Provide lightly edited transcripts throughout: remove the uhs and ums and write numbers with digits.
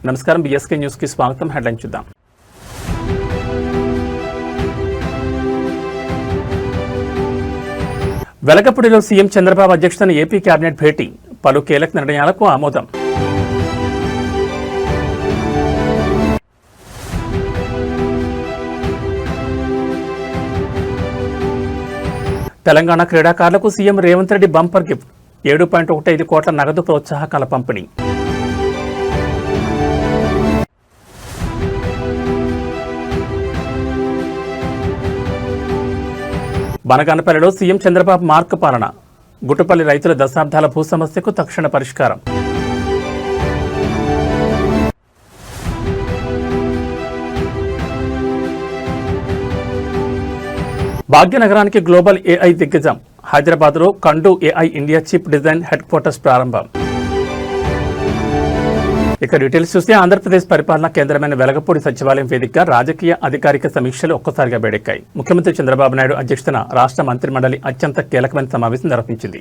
నమస్కారం BSK news కి స్వాగతం. హెడ్లైన్ చూద్దాం. వెలగపూడిలో సీఎం చంద్రబాబు అధ్యక్షతన ఏపీ కేబినెట్ భేటీ, పలు కీలక నిర్ణయాలకు ఆమోదం. తెలంగాణ క్రీడాకారులకు CM Revanth Reddy bumper gift, 7.15 కోట్ల నగదు ప్రోత్సాహకాల పంపిణీ. బనగానపల్లిలో సీఎం చంద్రబాబు మార్క్ పాలన, గుట్టుపల్లి రైతుల దశాబ్దాల భూ సమస్యకు తక్షణ పరిష్కారం. భాగ్యనగరానికి గ్లోబల్ ఏఐ దిగ్గజం, హైదరాబాద్లో కండు AI India chief design headquarters ప్రారంభం. ఇక డీటెయిల్స్ చూస్తే ఆంధ్రప్రదేశ్ పరిపాలనా కేంద్రమైన వెలగపూడి సచివాలయం వేదికగా రాజకీయ అధికారిక సమీక్షలు ఒక్కసారిగా వేడెక్కాయి. ముఖ్యమంత్రి చంద్రబాబు నాయుడు అధ్యక్షతన రాష్ట్ర మంత్రిమండలి అత్యంత కీలకమైన సమావేశం నిర్వహించింది.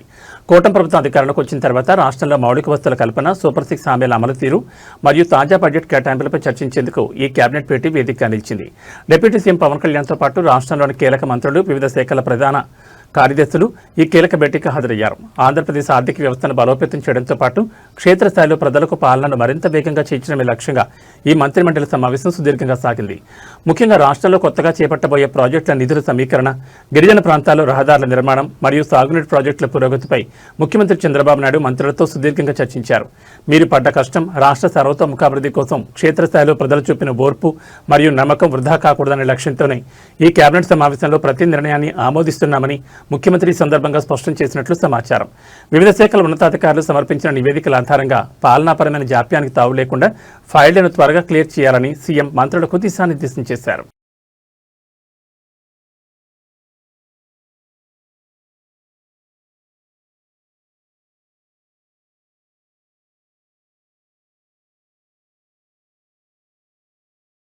కూటమి ప్రభుత్వం అధికారంలోకి వచ్చిన తర్వాత రాష్ట్రంలో మౌలిక వసతుల కల్పన, సూపర్ 6 హామీల అమలు తీరు మరియు తాజా బడ్జెట్ కేటాయింపులపై చర్చించేందుకు ఈ కేబినెట్ భేటీ వేదికగా నిలిచింది. డిప్యూటీ సీఎం పవన్ కళ్యాణ్తో పాటు రాష్ట్రంలోని కీలక మంత్రులు, వివిధ శాఖల ప్రధాన కార్యదర్శులు ఈ కీలక భేటీకి హాజరయ్యారు. ఆంధ్రప్రదేశ్ ఆర్థిక వ్యవస్థను బలోపేతం చేయడంతో పాటు క్షేత్రస్థాయిలో ప్రజలకు పాలనను మరింత వేగంగా చేర్చడమే లక్ష్యంగా ఈ మంత్రిమండలి సమావేశం సుదీర్ఘంగా సాగింది. ముఖ్యంగా రాష్ట్రంలో కొత్తగా చేపట్టబోయే ప్రాజెక్టుల నిధుల సమీకరణ, గిరిజన ప్రాంతాల్లో రహదారుల నిర్మాణం మరియు సాగునీటి ప్రాజెక్టుల పురోగతిపై ముఖ్యమంత్రి చంద్రబాబు నాయుడు మంత్రులతో సుదీర్ఘంగా చర్చించారు. మీరు పడ్డ కష్టం, రాష్ట్ర సర్వతోముఖాభివృద్ధి కోసం క్షేత్రస్థాయిలో ప్రజలు చూపిన ఓర్పు మరియు నమ్మకం వృధా కాకూడదనే లక్ష్యంతోనే ఈ కేబినెట్ సమావేశంలో ప్రతి నిర్ణయాన్ని ఆమోదిస్తున్నామని ముఖ్యమంత్రి ఈ సందర్భంగా స్పష్టం చేసినట్లు సమాచారం. వివిధ శాఖల ఉన్నతాధికారులు సమర్పించిన నివేదికల ఆధారంగా పాలనాపరమైన జాప్యానికి తావు లేకుండా ఫైళ్లను త్వరగా క్లియర్ చేయాలని సీఎం మంత్రులకు దిశానిర్దేశం చేశారు.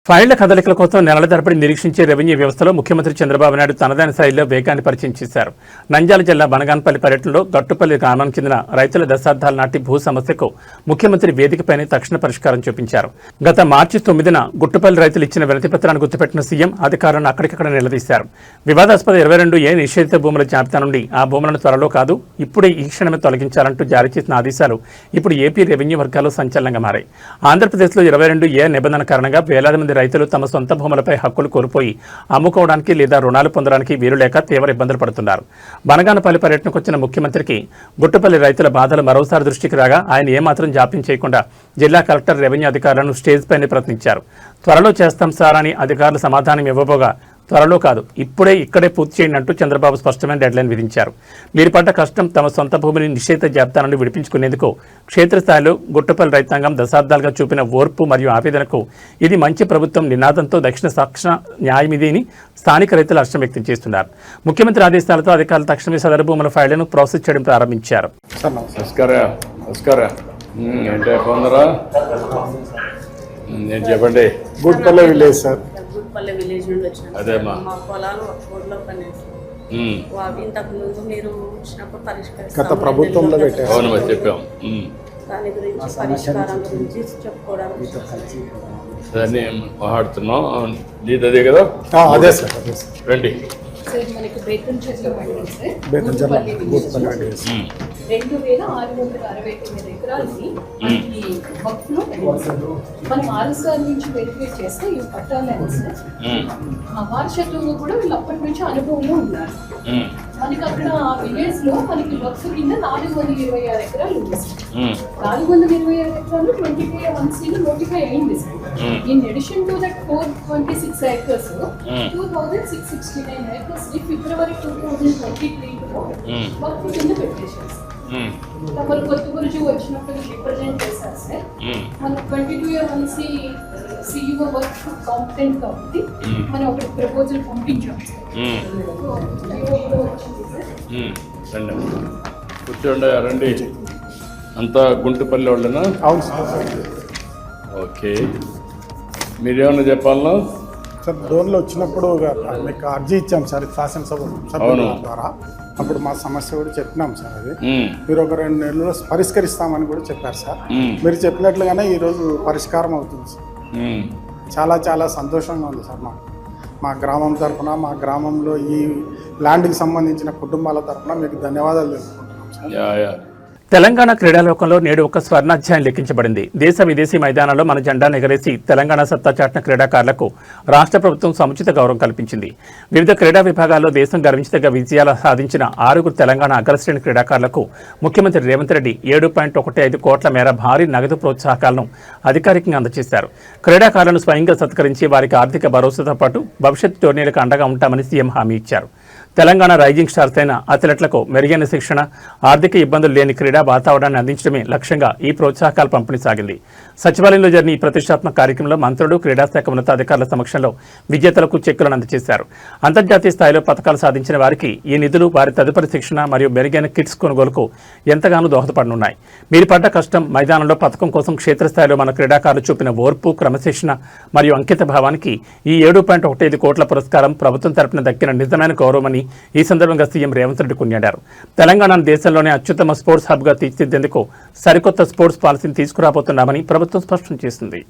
ఫైళ్ల కదలికల కోసం నెలల తరబడి నిరీక్షించే రెవెన్యూ వ్యవస్థలో ముఖ్యమంత్రి చంద్రబాబు నాయుడు తనదైన శైలిలో వేగాన్ని పరిచయం చేశారు. నంద్యాల జిల్లా బనగానపల్లి పర్యటనలో గట్టుపల్లి గ్రామానికి చెందిన రైతుల దశాబ్దాల నాటి భూ సమస్యకు ముఖ్యమంత్రి వేదికపైనే తక్షణ పరిష్కారం చూపించారు. గత మార్చి 9న గుట్టుపల్లి రైతులు ఇచ్చిన వినతి పత్రాన్ని గుర్తుపెట్టిన సీఎం అధికారులను అక్కడికక్కడ నిలదీశారు. వివాదాస్పద 22 నిషేధిత భూముల జాబితా నుండి ఆ భూములను త్వరలో కాదు, ఇప్పుడే ఈ క్షణమే తొలగించాలంటూ జారీ చేసిన ఆదేశాలు ఇప్పుడు ఏపీ రెవెన్యూ వర్గాల్లో సంచలనంగా మారాయి. ఆంధ్రప్రదేశ్లో 22 నిబంధన కారణంగా వేలాది మంది రైతులు తమ సొంత భూములపై హక్కులు కోల్పోయి అమ్ముకోవడానికి లేదా రుణాలు పొందడానికి వీలు లేక తీవ్ర ఇబ్బందులు పడుతున్నారు. బనగానపల్లి పర్యటనకు వచ్చిన ముఖ్యమంత్రికి గుట్టుపల్లి రైతుల బాధలు మరోసారి దృష్టికి రాగా ఆయన ఏమాత్రం జాప్యం చేయకుండా జిల్లా కలెక్టర్, రెవెన్యూ అధికారులను స్టేజ్ పైనే ప్రశ్నించారు. త్వరలో చేస్తాం సార్ అని అధికారులు సమాధానం ఇవ్వబోగా త్వరలో కాదు, ఇప్పుడే ఇక్కడే పూర్తి చేయండి అంటూ చంద్రబాబు స్పష్టమైన డెడ్లైన్ విధించారు. మీరు పడ్డ కష్టం, తమ సొంత భూమిని నిషేధ జాబితా నుండి విడిపించుకునేందుకు క్షేత్రస్థాయిలో గుట్టుపల్లి రైతాంగం దశాబ్దాలుగా చూపిన ఓర్పు మరియు ఆవేదనకు ఇది మంచి ప్రభుత్వం నినాదంతో దక్షిణ సాక్షణ న్యాయమిదిని స్థానిక రైతులు హర్షం వ్యక్తం చేస్తున్నారు. ముఖ్యమంత్రి ఆదేశాలతో అధికారులు తక్షణమే సదరు భూముల ఫైళ్లను ప్రాసెస్ చేయడం ప్రారంభించారు. చెప్పండి. గుట్పల్లి విలేజ్ సార్. గుట్పల్లి విలేజ్ నుండి వచ్చిన మా పొలాలు రోడ్లో పని ఇంతకు ముందు మీరు వచ్చినప్పుడు గత ప్రభుత్వంలో పెట్టారు. చెప్పాం. దాని గురించి పరిష్కారం గురించి చెప్పుకోవడానికి మాట్లాడుతున్నాం. నీది అదే కదా? అదే సార్. రండి. మనకి బేతన్ చెట్ల మండలి సార్, 2669 ఎకరాలని మనకి వక్ఫ్ లో మనం RSR నుంచి వెరిఫై చేస్తే ఇవి పట్టాలని సార్. వారసత్వంగా కూడా వీళ్ళు అప్పటి నుంచి అనుభవంలో ఉన్నారు. మనకి అక్కడ విలేజ్ లో మనకి వక్ఫ్ కింద 426 ఎకరాలు ఉంది సార్. 426 ఎకరాలు 25 నోటిఫై అయింది sir. In addition to that 426 acres 2669 acres ఫిబ్రవరి 2023లో వక్ఫ్ కింద పెట్టేశారు సార్. మన కొత్త గురించి వచ్చినప్పుడు రిప్రజెంట్ చేశారు సార్. మన 22 CEO వర్క్ కాంపిటెంట్ కాబట్టి మనం ఒక ప్రపోజల్ పంపించాం సార్. కూర్చోండి. రండి. అంతా గుంటుపల్లి వాళ్ళనా? అవును సార్. ఓకే. మీరేమన్నా చెప్పాలన్నా? సార్ డోన్లో వచ్చినప్పుడు మీకు అర్జీ ఇచ్చాం సార్ శాసనసభ సభ్యుల ద్వారా. అప్పుడు మా సమస్య కూడా చెప్పినాం సార్. అది మీరు ఒక 2 నెలల్లో పరిష్కరిస్తామని కూడా చెప్పారు సార్. మీరు చెప్పినట్లుగానే ఈరోజు పరిష్కారం అవుతుంది సార్. చాలా చాలా సంతోషంగా ఉంది సార్. మా గ్రామం తరఫున, మా గ్రామంలో ఈ ల్యాండ్కి సంబంధించిన కుటుంబాల తరఫున మీకు ధన్యవాదాలు తెలుపుకుంటున్నాం సార్. తెలంగాణ క్రీడాలోకంలో నేడు ఒక స్వర్ణాధ్యాయం లెక్కించబడింది. దేశ విదేశీ మైదానాల్లో మన జెండాను ఎగరేసి తెలంగాణ సత్తా చాటిన క్రీడాకారులకు రాష్ట్ర ప్రభుత్వం సముచిత గౌరవం కల్పించింది. వివిధ క్రీడా విభాగాల్లో దేశం గర్వించదగ్గ విజయాలు సాధించిన 6 తెలంగాణ అగ్రశ్రేణి క్రీడాకారులకు ముఖ్యమంత్రి రేవంత్ రెడ్డి 7.15 కోట్ల మేర భారీ నగదు ప్రోత్సాహకాలను అధికారికంగా అందజేశారు. క్రీడాకారులను స్వయంగా సత్కరించి వారికి ఆర్థిక భరోసాతో పాటు భవిష్యత్ టోర్నీలకు అండగా ఉంటామని సీఎం హామీ ఇచ్చారు. తెలంగాణ రైజింగ్ స్టార్స్ అయిన అథ్లెట్లకు మెరుగైన శిక్షణ, ఆర్థిక ఇబ్బందులు లేని క్రీడా వాతావరణాన్ని అందించడమే లక్ష్యంగా ఈ ప్రోత్సాహకాల పంపిణీ సాగింది. సచివాలయంలో జరిగిన ఈ ప్రతిష్టాత్మక కార్యక్రమంలో మంత్రులు, క్రీడాశాఖ ఉన్నతాధికారుల సమక్షంలో విజేతలకు చెక్కులను అందజేశారు. అంతర్జాతీయ స్థాయిలో పథకాలు సాధించిన వారికి ఈ నిధులు వారి తదుపరి శిక్షణ మరియు మెరుగైన కిట్స్ కొనుగోలుకు ఎంతగానో దోహదపడనున్నాయి. మీరు పడ్డ కష్టం, మైదానంలో పథకం కోసం క్షేత్రస్థాయిలో మన క్రీడాకారులు చూపిన ఓర్పు, క్రమశిక్షణ మరియు అంకిత భావానికి ఈ 7.15 కోట్ల పురస్కారం ప్రభుత్వం తరపున దక్కిన నిజమైన గౌరవమని ఈ సందర్భంగా సీఎం రేవంత్ రెడ్డి కొనియాడారు. తెలంగాణను దేశంలోనే అత్యుత్తమ స్పోర్ట్స్ హబ్గా తీర్చిదిద్దేందుకు సరికొత్త స్పోర్ట్స్ పాలసీని తీసుకురాబోతున్నామని ప్రభుత్వం స్పష్టం చేసింది.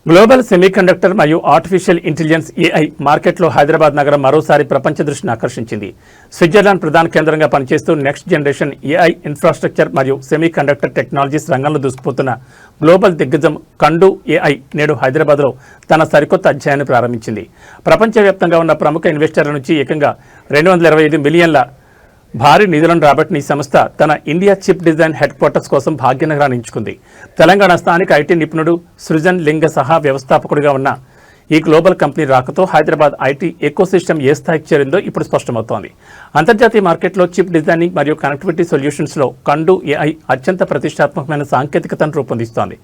గ్లోబల్ సెమీకండక్టర్ మరియు ఆర్టిఫిషియల్ ఇంటెలిజెన్స్ ఏఐ మార్కెట్లో హైదరాబాద్ నగరం మరోసారి ప్రపంచ దృష్టిని ఆకర్షించింది. స్విట్జర్లాండ్ ప్రధాన కేంద్రంగా పనిచేస్తూ నెక్స్ట్ జనరేషన్ ఏఐ ఇన్ఫ్రాస్ట్రక్చర్ మరియు సెమీకండక్టర్ టెక్నాలజీస్ రంగంలో దూసుకుపోతున్న గ్లోబల్ దిగ్గజం కండు ఏఐ నేడు హైదరాబాద్లో తన సరికొత్త అధ్యాయాన్ని ప్రారంభించింది. ప్రపంచవ్యాప్తంగా ఉన్న ప్రముఖ ఇన్వెస్టర్ల నుంచి ఏకంగా 225 మిలియన్ల భారీ నిధులను రాబట్టిన ఈ సంస్థ తన India chip design head quarters కోసం భాగ్యనగరాన్ని ఎంచుకుంది. తెలంగాణ స్థానిక ఐటీ నిపుణుడు సృజన్ లింగ సహా వ్యవస్థాపకుడిగా ఉన్న ఈ గ్లోబల్ కంపెనీ రాకతో హైదరాబాద్ ఐటీ ఎకోసిస్టమ్ ఏ స్థాయికి చేరిందో ఇప్పుడు స్పష్టమవుతోంది. అంతర్జాతీయ మార్కెట్లో చిప్ డిజైనింగ్ మరియు కనెక్టివిటీ సొల్యూషన్స్లో కండు ఏఐ అత్యంత ప్రతిష్టాత్మకమైన సాంకేతికతను రూపొందిస్తోంది.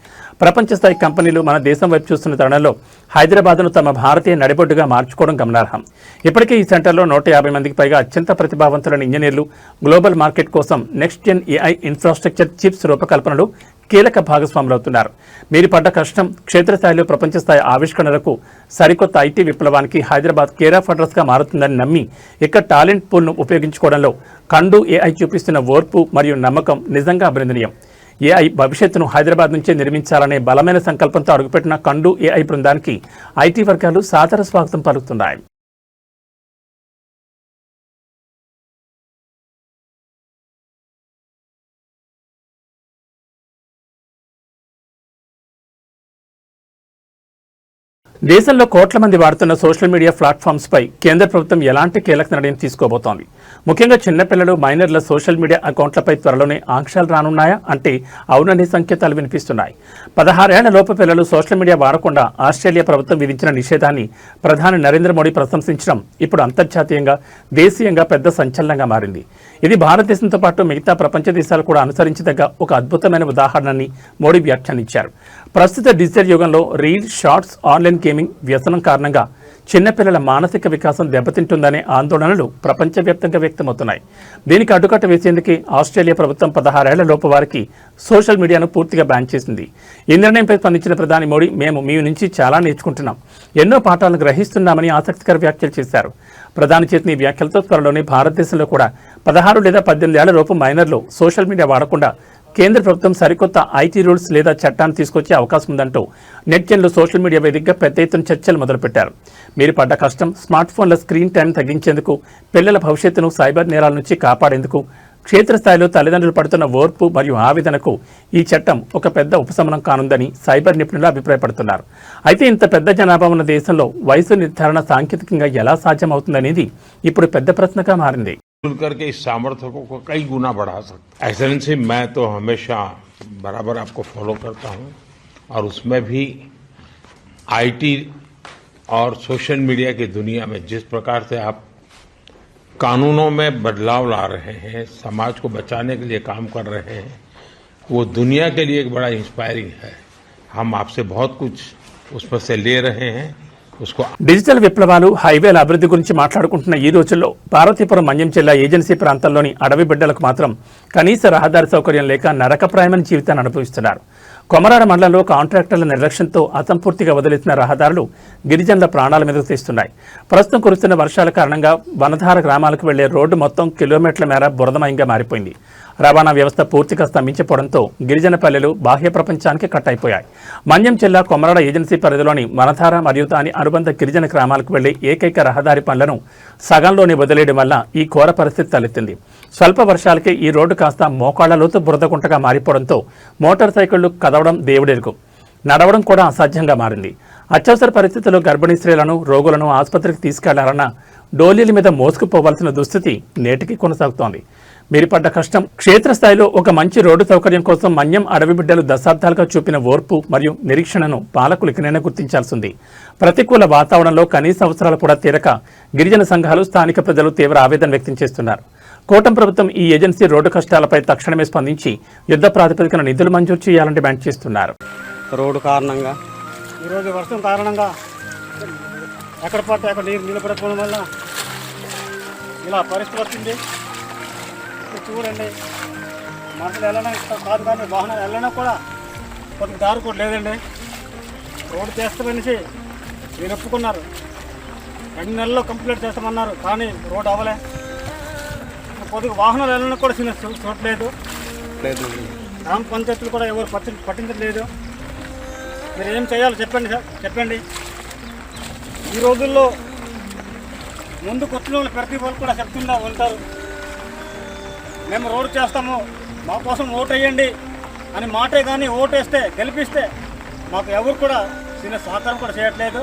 ప్రపంచ స్థాయి కంపెనీలు మన దేశం వైపు చూస్తున్న తరుణంలో హైదరాబాద్ను తమ భారతీయ నడిబొడ్డుగా మార్చుకోవడం గమనార్హం. ఇప్పటికే ఈ సెంటర్లో 150 మందికి పైగా అత్యంత ప్రతిభావంతులైన ఇంజనీర్లు గ్లోబల్ మార్కెట్ కోసం next gen AI infrastructure chips రూపకల్పనలు కీలక భాగస్వాములవుతున్నారు. మీరు పడ్డ కష్టం, క్షేత్రస్థాయిలో ప్రపంచ స్థాయి ఆవిష్కరణలకు సరికొత్త ఐటీ విప్లవానికి హైదరాబాద్ కేర్ ఆఫ్ అడ్రస్గా మారుతుందని నమ్మి ఇక్కడ టాలెంట్ పూల్ను ఉపయోగించుకోవడంలో కండు ఏఐ చూపిస్తున్న ఓర్పు మరియు నమ్మకం నిజంగా అభినందనీయం. ఏఐ భవిష్యత్తును హైదరాబాద్ నుంచే నిర్మించాలనే బలమైన సంకల్పంతో అడుగుపెట్టిన కండు ఏఐ బృందానికి ఐటీ వర్గాలు సాదర స్వాగతం పలుకుతున్నాయి. దేశంలో కోట్ల మంది వాడుతున్న సోషల్ మీడియా ప్లాట్ఫామ్స్ పై కేంద్ర ప్రభుత్వం ఎలాంటి కీలక నిర్ణయం తీసుకోబోతోంది? ముఖ్యంగా చిన్నపిల్లలు, మైనర్ల సోషల్ మీడియా అకౌంట్లపై త్వరలోనే ఆంక్షలు రానున్నాయా అంటే అవుననే సంకేతాలు వినిపిస్తున్నాయి. 16 ఏళ్ల లోపు పిల్లలు సోషల్ మీడియా వాడకుండా ఆస్ట్రేలియా ప్రభుత్వం విధించిన నిషేధాన్ని ప్రధాని నరేంద్ర మోడీ ప్రశంసించడం ఇప్పుడు అంతర్జాతీయంగా, దేశీయంగా పెద్ద సంచలనంగా మారింది. ఇది భారతదేశంతో పాటు మిగతా ప్రపంచ దేశాలు కూడా అనుసరించదగ్గ ఒక అద్భుతమైన ఉదాహరణని మోడీ వ్యాఖ్యానించారు. ప్రస్తుత డిజిటల్ యుగంలో రీల్, షార్ట్స్, ఆన్లైన్ గేమింగ్ వ్యసనం కారణంగా చిన్నపిల్లల మానసిక వికాసం దెబ్బతింటుందనే ఆందోళనలు ప్రపంచవ్యాప్తంగా వ్యక్తమవుతున్నాయి. దీనికి అడ్డుకట్ట వేసేందుకే ఆస్ట్రేలియా ప్రభుత్వం 16 ఏళ్ల లోపు వారికి సోషల్ మీడియాను పూర్తిగా బ్యాన్ చేసింది. ఈ నిర్ణయంపై స్పందించిన ప్రధాని మోడీ, మేము మీ నుంచి చాలా నేర్చుకుంటున్నాం, ఎన్నో పాఠాలను గ్రహిస్తున్నామని ఆసక్తికర వ్యాఖ్యలు చేశారు. ప్రధాని చేసిన ఈ వ్యాఖ్యలతో త్వరలోనే భారతదేశంలో కూడా 16 లేదా 18 ఏళ్ల లోపు మైనర్లు సోషల్ మీడియా వాడకుండా కేంద్ర ప్రభుత్వం సరికొత్త ఐటీ రూల్స్ లేదా చట్టాన్ని తీసుకొచ్చే అవకాశం ఉందంటూ నెట్జన్లు సోషల్ మీడియా వేదికగా పెద్ద ఎత్తున చర్చలు మొదలుపెట్టారు. మీరు పడ్డ కష్టం, స్మార్ట్ ఫోన్ల స్క్రీన్ టైం తగ్గించేందుకు, పిల్లల భవిష్యత్తును సైబర్ నేరాల నుంచి కాపాడేందుకు, క్షేత్రస్థాయిలో తల్లిదండ్రులు పడుతున్న ఓర్పు మరియు ఆవేదనకు ఈ చట్టం ఒక పెద్ద ఉపశమనం కానుందని సైబర్ నిపుణులు అభిప్రాయపడుతున్నారు. అయితే ఇంత పెద్ద జనాభా ఉన్న దేశంలో వయసు నిర్ధారణ సాంకేతికంగా ఎలా సాధ్యమవుతుందనేది ఇప్పుడు పెద్ద ప్రశ్నగా మారింది. खुलकर के इस सामर्थ्य को कई गुना बढ़ा सकते हैं। एक्सेलेंसी, मैं तो हमेशा बराबर आपको फॉलो करता हूं और उसमें भी आईटी और सोशल मीडिया की दुनिया में जिस प्रकार से आप कानूनों में बदलाव ला रहे हैं, समाज को बचाने के लिए काम कर रहे हैं, वो दुनिया के लिए एक बड़ा इंस्पायरिंग है। हम आपसे बहुत कुछ उसमें से ले रहे हैं उसको డిజిటల్ విప్లవాలు హైవేల అభివృద్ధి గురించి మాట్లాడుకుంటున్న ఈ రోజుల్లో పార్వతీపురం మన్యం జిల్లా ఏజెన్సీ ప్రాంతంలోని అడవి బిడ్డలకు మాత్రం కనీస రహదారి సౌకర్యం లేక నరకప్రాయమైన జీవితాన్ని అనుభవిస్తున్నారు. కొమరాడ మండలంలో కాంట్రాక్టర్ల నిర్లక్ష్యంతో అసంపూర్తిగా వదిలేసిన రహదారులు గిరిజనుల ప్రాణాల మీదకు తీస్తున్నాయి. ప్రస్తుతం కురుస్తున్న వర్షాల కారణంగా వనధార గ్రామాలకు వెళ్లే రోడ్డు మొత్తం కిలోమీటర్ల మేర బురదమయంగా మారిపోయింది. రవాణా వ్యవస్థ పూర్తిగా స్తంభించిపోవడంతో గిరిజన పల్లెలు బాహ్య ప్రపంచానికి కట్టయిపోయాయి. మన్యం జిల్లా కొమరాడ ఏజెన్సీ పరిధిలోని వనధార మరియు దాని అనుబంధ గిరిజన గ్రామాలకు వెళ్లే ఏకైక రహదారి పనులను సగంలోనే వదిలేయడం వల్ల ఈ ఘోర పరిస్థితి తలెత్తింది. స్వల్ప వర్షాలకే ఈ రోడ్డు కాస్త మోకాళ్ల లోతు బురదగుంటగా మారిపోవడంతో మోటార్ సైకిళ్లు కదవడం దేవుడెరుగు, నడవడం కూడా అసాధ్యంగా మారింది. అత్యవసర పరిస్థితుల్లో గర్భిణీ స్త్రీలను, రోగులను ఆసుపత్రికి తీసుకెళ్లాలన్న డోలీల మీద మోసుకుపోవాల్సిన దుస్థితి నేటికి కొనసాగుతోంది. మీరు పడ్డ కష్టం క్షేత్రస్థాయిలో ఒక మంచి రోడ్డు సౌకర్యం కోసం మన్యం అడవి బిడ్డలు దశాబ్దాలుగా చూపిన ఓర్పు మరియు నిరీక్షణను పాలకులు ఇకనైనా గుర్తించాల్సింది. ప్రతికూల వాతావరణంలో కనీస అవసరాలు కూడా తీరక గిరిజన సంఘాలు, స్థానిక ప్రజలు తీవ్ర ఆవేదన వ్యక్తం చేస్తున్నారు. కూటమి ప్రభుత్వం ఈ ఏజెన్సీ రోడ్డు కష్టాలపై తక్షణమే స్పందించి యుద్ధ ప్రాతిపదికన నిధులు మంజూరు చేయాలని డిమాండ్ చేస్తున్నారు. రోడ్డు కారణంగా ఈరోజు వర్షం కారణంగా ఎక్కడ పడితే అక్కడ నీరు నిలబడకపోవడం వల్ల ఇలా పరిస్థితి వచ్చింది. చూడండి, మనుషులు వెళ్ళినా కాదు కానీ వాహనాలు వెళ్ళినా కూడా కొద్దిగా దారి కూడా లేదండి. రోడ్డు చేస్తామనేసి మీరు ఒప్పుకున్నారు, 2 నెలల్లో కంప్లీట్ చేస్తామన్నారు, కానీ రోడ్డు అవ్వలే. కొద్దిగా వాహనాలు వెళ్ళినా కూడా చిన్న చూడలేదు. గ్రామ పంచాయతీలు కూడా ఎవరు పట్టించలేదు. మీరు ఏం చేయాలో చెప్పండి సార్, చెప్పండి. ఈ రోజుల్లో ముందుకు వచ్చిన వాళ్ళు ప్రతి వాళ్ళు కూడా చెప్తుందా ఉంటారు, మేము రోడ్డు చేస్తాము, మా కోసం ఓటు వేయండి అని మాటే కానీ ఓటేస్తే గెలిపిస్తే మాకు ఎవరు కూడా చిన్న సహకారం కూడా చేయట్లేదు.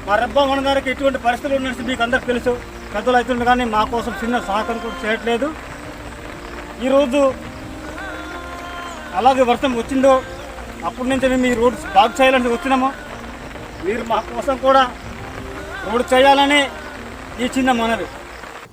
మా రెబ్బా గారికి ఎటువంటి పరిస్థితులు ఉన్నట్టు మీకు అందరికీ తెలుసు, పెద్దలు అవుతుంది, కానీ మా కోసం చిన్న సహకారం కూడా చేయట్లేదు. ఈరోజు అలాగే వర్షం వచ్చిందో అప్పటి నుంచి మేము ఈ రోడ్డు బాగు చేయాలని వచ్చినాము. మీరు మా కోసం కూడా రోడ్డు చేయాలని ఈ చిన్న మనవి.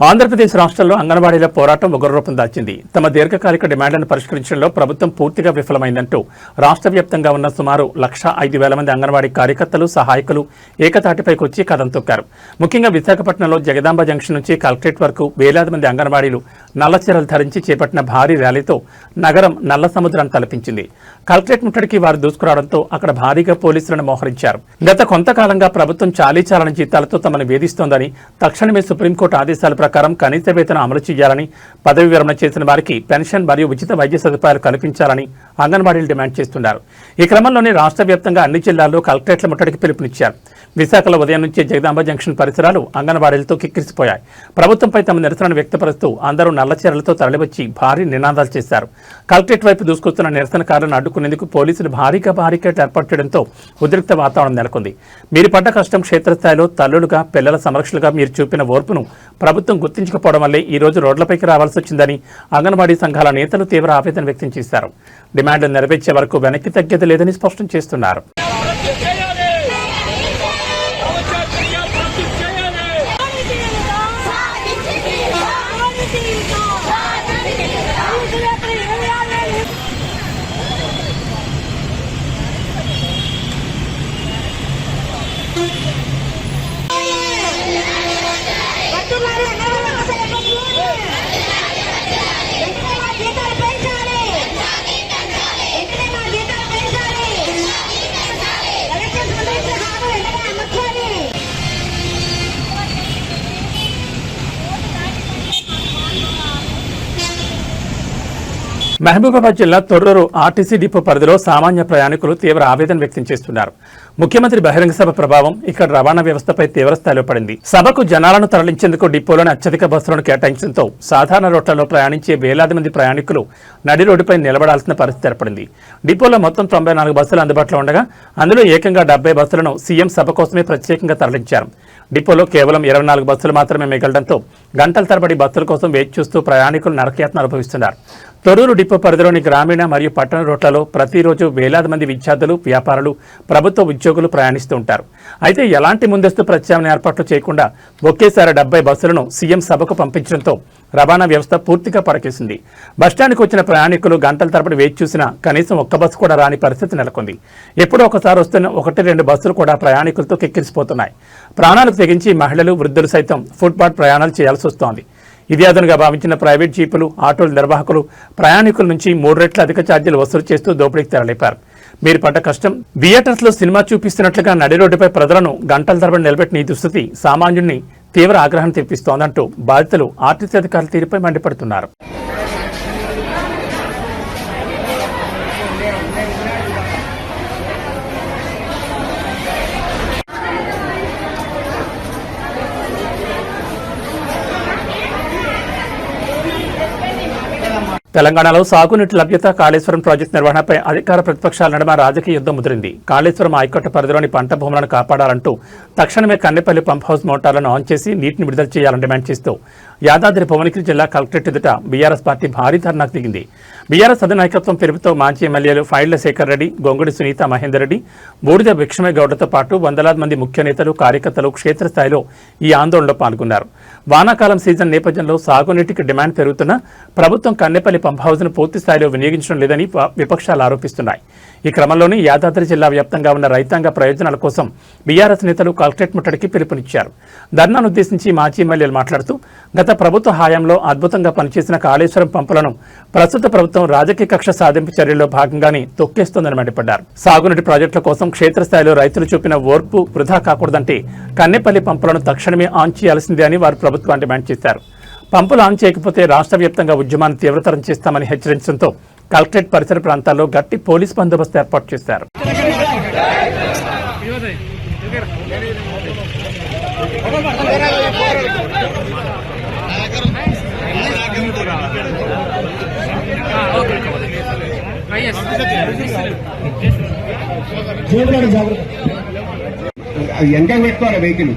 ఆంధ్రప్రదేశ్ రాష్ట్రంలో అంగన్వాడీల పోరాటం ఉగ్రరూపం దాల్చింది. తమ దీర్ఘకాలిక డిమాండ్లను పరిష్కరించడంలో ప్రభుత్వం పూర్తిగా విఫలమైందంటూ రాష్ట్ర వ్యాప్తంగా ఉన్న సుమారు 1,05,000 మంది అంగన్వాడీ కార్యకర్తలు, సహాయకులు ఏకతాటిపైకి వచ్చి కథం తొక్కారు. ముఖ్యంగా విశాఖపట్నంలో జగదాంబ జంక్షన్ నుంచి కలెక్టరేట్ వరకు వేలాది మంది అంగన్వాడీలు నల్లచీరలు ధరించి చేపట్టిన భారీ ర్యాలీతో నగరం నల్ల సముద్రాన్ని తలపించింది. కలెక్టరేట్ ముట్టడికి వారు దూసుకురావడంతో అక్కడ భారీగా పోలీసులను మోహరించారు. గత కొంతకాలంగా ప్రభుత్వం చాలీచాలని జీతాలతో తమను వేధిస్తోందని, తక్షణమే సుప్రీంకోర్టు ఆదేశాల ప్రకారం కనీస వేతనం అమలు చేయాలని, పదవి విరమణ చేసిన వారికి పెన్షన్ మరియు ఉచిత వైద్య సదుపాయాలు కల్పించాలని అంగన్వాడీలు డిమాండ్ చేస్తున్నారు. ఈ క్రమంలోనే రాష్ట్ర వ్యాప్తంగా అన్ని జిల్లాల్లో కలెక్టరేట్ల ముట్టడికి పిలుపునిచ్చారు. విశాఖలో ఉదయం నుంచే జగదాంబ జంక్షన్ పరిసరాలు అంగన్వాడీలతో కిక్కిరిసిపోయాయి. ప్రభుత్వంపై తమ నిరసనను వ్యక్తపరుస్తూ అందరూ నల్లచీరలతో తరలివచ్చి భారీ నినాదాలు చేశారు. కలెక్టరేట్ వైపు దూసుకొస్తున్న నిరసనకారులను అడ్డుకునేందుకు పోలీసులు భారీగా బారికేడ్ ఏర్పాటు చేయడంతో ఉద్రిక్త వాతావరణం నెలకొంది. మీరు పడ్డ కష్టం క్షేత్రస్థాయిలో తల్లులుగా, పిల్లల సంరక్షణగా మీరు చూపిన ఓర్పును ప్రభుత్వం గుర్తించకపోవడం వల్లే ఈ రోజు రోడ్లపైకి రావాల్సి వచ్చిందని అంగన్వాడీ సంఘాల నేతలు తీవ్ర ఆవేదన వ్యక్తం చేశారు. డిమాండ్లు నెరవేర్చే వరకు వెనక్కి తగ్గేది లేదని స్పష్టం చేస్తున్నారు. మహబూబాబాద్ జిల్లా తొర్రూరు ఆర్టీసీ డిపో పరిధిలో సామాన్య ప్రయాణికులు తీవ్ర ఆవేదన వ్యక్తం చేస్తున్నారు. ముఖ్యమంత్రి బహిరంగ సభ ప్రభావం ఇక్కడ రవాణా వ్యవస్థపై తీవ్రస్థాయిలో పడింది. సభకు జనాలను తరలించేందుకు డిపోలోని అత్యధిక బస్సులను కేటాయించడంతో సాధారణ రోడ్లలో ప్రయాణించే వేలాది మంది ప్రయాణికులు నడి రోడ్డుపై నిలబడాల్సిన పరిస్థితి ఏర్పడింది. డిపోలో మొత్తం 94 బస్సులు అందుబాటులో ఉండగా అందులో ఏకంగా 70 బస్సులను సీఎం సభ కోసమే ప్రత్యేకంగా తరలించారు. డిపోలో కేవలం 24 బస్సులు మాత్రమే మిగలడంతో గంటల తరబడి బస్సుల కోసం వేచి చూస్తూ ప్రయాణికులు నరకయాతన అనుభవిస్తున్నారు. తొర్రూరు డిపో పరిధిలోని గ్రామీణ మరియు పట్టణ రోడ్లలో ప్రతిరోజు వేలాది మంది విద్యార్థులు, వ్యాపారులు, ప్రభుత్వ ఉద్యోగులు ప్రయాణిస్తూ ఉంటారు. అయితే ఎలాంటి ముందస్తు ప్రత్యామ్నాయ ఏర్పాట్లు చేయకుండా ఒకేసారి 70 బస్సులను సీఎం సభకు పంపించడంతో రవాణా వ్యవస్థ పూర్తిగా పరకేసింది. బస్టాండ్కి వచ్చిన ప్రయాణికులు గంటల తరబడి వేచి చూసినా కనీసం ఒక్క బస్సు కూడా రాని పరిస్థితి నెలకొంది. ఎప్పుడో ఒకసారి వస్తున్న 1-2 బస్సులు కూడా ప్రయాణికులతో కిక్కిరిసిపోతున్నాయి. ప్రాణాలకు తెగించి మహిళలు, వృద్ధులు సైతం ఫుట్పాత్ ప్రయాణాలు చేయాల్సి వస్తోంది. ఇది అదనుగా భావించిన ప్రైవేట్ జీపులు, ఆటోల నిర్వాహకులు ప్రయాణికుల నుంచి 3 రెట్ల అధిక ఛార్జీలు వసూలు చేస్తూ దోపిడీకి తెరలేపారు. మీరు పడ్డ కష్టం థియేటర్స్ లో సినిమా చూపిస్తున్నట్లుగా నడి రోడ్డుపై ప్రజలను గంటల తరబడి నిలబెట్టిన ఈ దుస్థితి సామాన్యుడిని తీవ్ర ఆగ్రహం తెప్పిస్తోందంటూ బాధితులు ఆర్టీసీ అధికారుల తీరుపై మండిపడుతున్నారు. తెలంగాణలో సాగునీటి లభ్యత, కాళేశ్వరం ప్రాజెక్టు నిర్వహణపై అధికార ప్రతిపక్షాల నడుమ రాజకీయ యుద్ధం ముదిరింది. కాళేశ్వరం ఆయకట్టు పరిధిలోని పంట భూములను కాపాడాలంటూ తక్షణమే కన్నెపల్లి పంప్ హౌస్ మోటార్లను ఆన్ చేసి నీటిని విడుదల చేయాలని డిమాండ్ చేస్తూ యాదాద్రి భువనగిరి జిల్లా కలెక్టరేట్ ఎదుట బీఆర్ఎస్ పార్టీ భారీ ధర్నాకు దిగింది. బీఆర్ఎస్ అధినాయకత్వం పిలుపుతో మాజీ ఎమ్మెల్యేలు ఫైళ్ల శేఖర్ రెడ్డి, గొంగుడి సునీత మహేందర్ రెడ్డి, బూడిద భిక్షమయ్య గౌడతో పాటు వందలాది మంది ముఖ్య నేతలు, కార్యకర్తలు క్షేత్రస్థాయిలో ఈ ఆందోళనలో పాల్గొన్నారు. వానాకాలం సీజన్ నేపథ్యంలో సాగునీటికి డిమాండ్ పెరుగుతున్నా ప్రభుత్వం కన్నెపల్లి పంప్ హౌస్ ను పూర్తి స్థాయిలో వినియోగించడం లేదని విపక్షాలు ఆరోపిస్తున్నాయి. ఈ క్రమంలోనే యాదాద్రి జిల్లా వ్యాప్తంగా ఉన్న రైతాంగ ప్రయోజనాల కోసం బీఆర్ఎస్ నేతలు కలెక్టరేట్ ముట్టడికి పిలుపునిచ్చారు. ధర్నాను ఉద్దేశించి మాజీ ఎమ్మెల్యేలు మాట్లాడుతూ గత ప్రభుత్వ హయాంలో అద్భుతంగా పనిచేసిన కాళేశ్వరం పంపులను ప్రస్తుత ప్రభుత్వం రాజకీయ కక్ష సాధింపు చర్యల్లో భాగంగానే తొక్కేస్తోందని మండిపడ్డారు. సాగునీటి ప్రాజెక్టుల కోసం క్షేత్రస్థాయిలో రైతులు చూపిన ఓర్పు వృధా కాకూడదంటే కన్నెపల్లి పంపులను తక్షణమే ఆన్ చేయాల్సిందే అని వారు ప్రభుత్వాన్ని డిమాండ్ చేశారు. పంపులు ఆన్ చేయకపోతే రాష్ట్ర వ్యాప్తంగా ఉద్యమాన్ని తీవ్రతరం చేస్తామని హెచ్చరించడంతో కలెక్టరేట్ పరిసర ప్రాంతాల్లో గట్టి పోలీస్ బందోబస్తు ఏర్పాటు చేశారు. వెనక పెట్టుకోవాలి వెహికల్,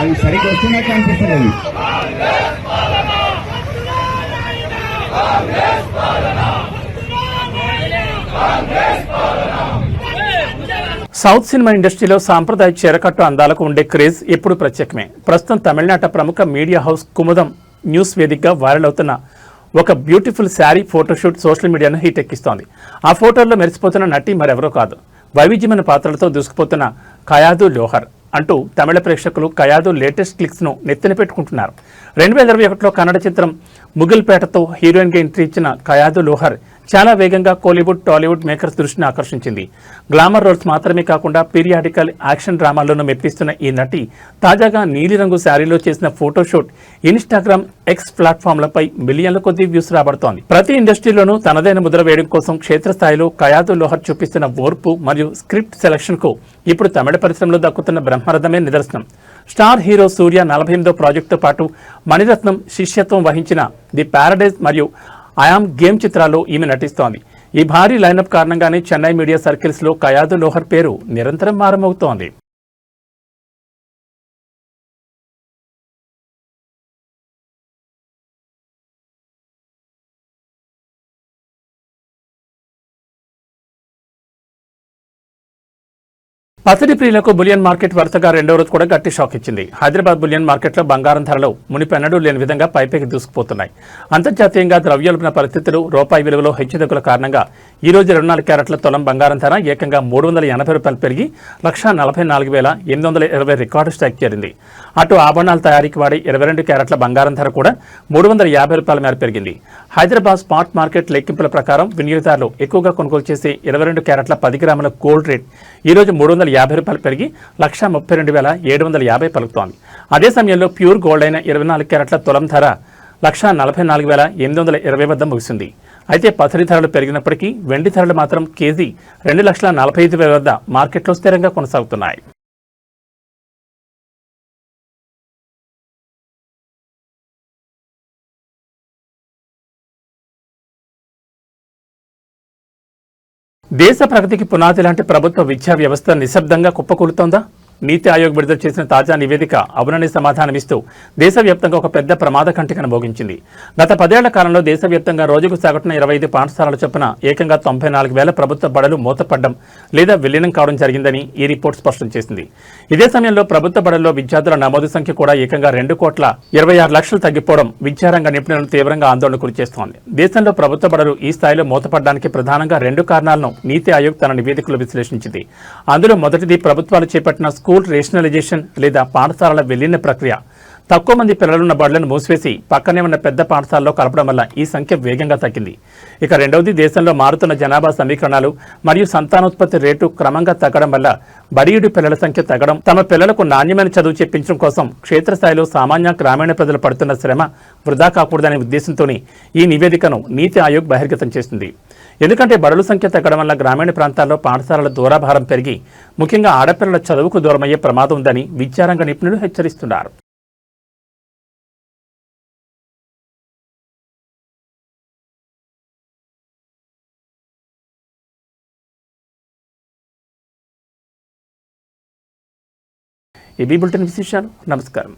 అది సరిగ్గా వస్తున్నట్టు అనిపిస్తుంది. సౌత్ సినిమా ఇండస్ట్రీలో సాంప్రదాయ చీరకట్టు అందాలకు ఉండే క్రేజ్ ఎప్పుడు ప్రత్యేకమే. ప్రస్తుతం తమిళనాట ప్రముఖ మీడియా హౌస్ కుముదం న్యూస్ వేదికగా వైరల్ అవుతున్న ఒక బ్యూటిఫుల్ శారీ ఫోటోషూట్ సోషల్ మీడియాను హీట్ ఎక్కిస్తోంది. ఆ ఫోటోల్లో మెరిసిపోతున్న నటి మరెవరో కాదు, వైవిధ్యమైన పాత్రలతో దూసుకుపోతున్న కయాదు లోహర్ అంటూ తమిళ ప్రేక్షకులు కయాదు లేటెస్ట్ క్లిక్స్ ను నెత్తిన పెట్టుకుంటున్నారు. 2021లో కన్నడ చిత్రం ముగిల్పేటతో హీరోయిన్ గా ఎంట్రీ ఇచ్చిన కయాదు లోహర్ చాలా వేగంగా కోలీవుడ్, టాలీవుడ్ మేకర్స్ దృష్టిని ఆకర్షించింది. గ్లామర్ రోల్స్ మాత్రమే కాకుండా పీరియాడికల్ యాక్షన్ డ్రామాల్లోనూ మెప్పిస్తున్న ఈ నటి తాజాగా నీలిరంగు శారీలో చేసిన ఫోటోషూట్ ఇన్స్టాగ్రామ్, ఎక్స్ ప్లాట్ఫామ్లపై మిలియన్ల కొద్దీ వ్యూస్ రాబడుతోంది. ప్రతి ఇండస్ట్రీలోనూ తనదైన ముద్ర వేయడం కోసం క్షేత్రస్థాయిలో కయాదు లోహర్ చూపిస్తున్న ఓర్పు మరియు స్క్రిప్ట్ సెలక్షన్ కు ఇప్పుడు తమిళ పరిశ్రమలో దక్కుతున్న బ్రహ్మరథమే నిదర్శనం. స్టార్ హీరో సూర్య 48వ ప్రాజెక్టుతో పాటు మణిరత్నం శిష్యత్వం వహించిన ది ప్యారడైజ్ మరియు ఐఆమ్ గేమ్ చిత్రాల్లో ఈమె నటిస్తోంది. ఈ భారీ లైనప్ కారణంగానే చెన్నై మీడియా సర్కిల్స్ లో కయాదు లోహర్ పేరు నిరంతరం మారమవుతోంది. పసిడి ప్రియులకు బులియన్ మార్కెట్ వరుసగా 2వ రోజు కూడా గట్టి షాక్ ఇచ్చింది. హైదరాబాద్ బులియన్ మార్కెట్లో బంగారం ధరలు మునిపెన్నడూ లేని విధంగా పైపైకి దూసుకుపోతున్నాయి. అంతర్జాతీయంగా ద్రవ్యోల్బణ పరిస్థితులు, రూపాయి విలువలో హెచ్చుతగ్గుల కారణంగా ఈ రోజు 24 క్యారెట్ల తులం బంగారం ధర ఏకంగా $380 పెరిగి 1,44,820 రికార్డు స్ట్రైక్ చేరింది. అటు ఆభరణాల తయారీకి వాడే 22 క్యారెట్ల బంగారం ధర కూడా $350 మేర పెరిగింది. హైదరాబాద్ స్పాట్ మార్కెట్ లెక్కింపుల ప్రకారం వినియోగదారులు ఎక్కువగా కొనుగోలు చేసే 22 క్యారెట్ల 10 గ్రాముల గోల్డ్ రేట్ ఈ రోజు $350 పెరిగి 1,32,750 పలుకుతోంది. అదే సమయంలో ప్యూర్ గోల్డ్ అయిన 24 క్యారెట్ల తులం ధర 1,44,820 వద్ద ముగిసింది. అయితే పసిడి ధరలు పెరిగినప్పటికీ వెండి ధరలు మాత్రం కేజీ 2,45,000 వద్ద మార్కెట్లో స్థిరంగా కొనసాగుతున్నాయి. దేశ ప్రగతికి పునాది లాంటి ప్రభుత్వ విద్యా వ్యవస్థ నిశ్శబ్దంగా కుప్పకూలుతోందా? నీతి ఆయోగ్ విడుదల చేసిన తాజా నివేదిక అవునని సమాధానమిస్తూ దేశవ్యాప్తంగా ఒక పెద్ద ప్రమాద కంటికను మోగించింది. గత 10 ఏళ్ల కాలంలో దేశవ్యాప్తంగా రోజుకు సగటున 25 పాఠశాలల చొప్పున ఏకంగా 94,000 ప్రభుత్వ బడులు మూతపడడం లేదా విలీనం కావడం జరిగిందని ఈ రిపోర్ట్ స్పష్టం చేసింది. ఇదే సమయంలో ప్రభుత్వ బడుల్లో విద్యార్థుల నమోదు సంఖ్య కూడా ఏకంగా 2,26,00,000 తగ్గిపోవడం విద్యారంగ నిపుణులను తీవ్రంగా ఆందోళనకు గురిచేస్తోంది. దేశంలో ప్రభుత్వ బడులు ఈ స్థాయిలో మూతపడడానికి ప్రధానంగా 2 కారణాలను నీతి ఆయోగ్ తన నివేదికలో విశ్లేషించింది. అందులో మొదటిది ప్రభుత్వాలు చేపట్టిన స్కూల్ రేషనలైజేషన్ లేదా పాఠశాలల విలీన ప్రక్రియ. తక్కువ మంది పిల్లలున్న బడులను మూసివేసి పక్కనే ఉన్న పెద్ద పాఠశాలలో కలపడం వల్ల ఈ సంఖ్య వేగంగా తగ్గింది. ఇక రెండవది దేశంలో మారుతున్న జనాభా సమీకరణాలు మరియు సంతానోత్పత్తి రేటు క్రమంగా తగ్గడం వల్ల బడియుడి పిల్లల సంఖ్య తగ్గడం, తమ పిల్లలకు నాణ్యమైన చదువు చెప్పించడం కోసం క్షేత్రస్థాయిలో సామాన్య గ్రామీణ ప్రజలు పడుతున్న శ్రమ వృధా కాకూడదనే ఉద్దేశంతోనే ఈ నివేదికను నీతి ఆయోగ్ బహిర్గతం చేసింది. ఎందుకంటే బడుల సంఖ్య తగ్గడం వల్ల గ్రామీణ ప్రాంతాల్లో పాఠశాలల దూరాభారం పెరిగి ముఖ్యంగా ఆడపిల్లల చదువుకు దూరమయ్యే ప్రమాదం ఉందని విద్యారంగ నిపుణులు హెచ్చరిస్తున్నారు. ఈ బులెటిన్ విశేషాలు. నమస్కారం.